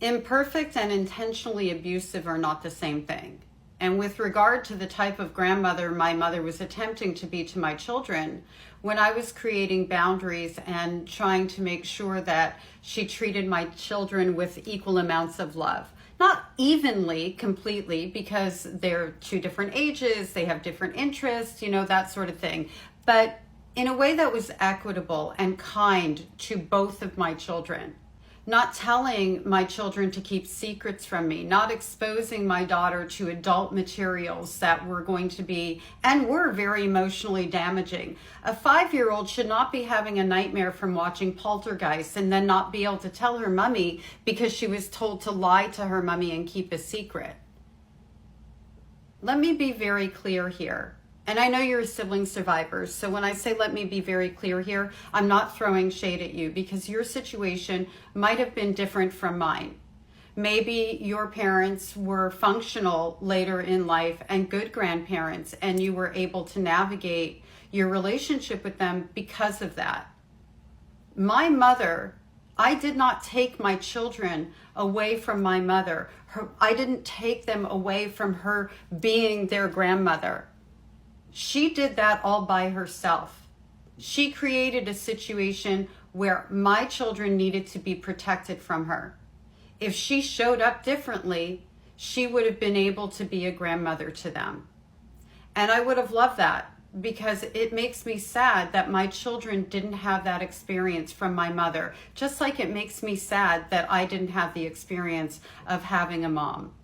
Imperfect and intentionally abusive are not the same thing. And with regard to the type of grandmother my mother was attempting to be to my children, when I was creating boundaries and trying to make sure that she treated my children with equal amounts of love, not evenly, completely, because they're two different ages, they have different interests, that sort of thing, but in a way that was equitable and kind to both of my children. Not telling my children to keep secrets from me, not exposing my daughter to adult materials that were going to be, and were very emotionally damaging. A 5-year-old should not be having a nightmare from watching Poltergeist and then not be able to tell her mummy because she was told to lie to her mummy and keep a secret. Let me be very clear here. And I know you're a sibling survivor, so when I say let me be very clear here, I'm not throwing shade at you because your situation might have been different from mine. Maybe your parents were functional later in life and good grandparents, and you were able to navigate your relationship with them because of that. My mother, I did not take my children away from my mother. I didn't take them away from her being their grandmother. She did that all by herself. She created a situation where my children needed to be protected from her. If she showed up differently, she would have been able to be a grandmother to them. And I would have loved that because it makes me sad that my children didn't have that experience from my mother, just like it makes me sad that I didn't have the experience of having a mom.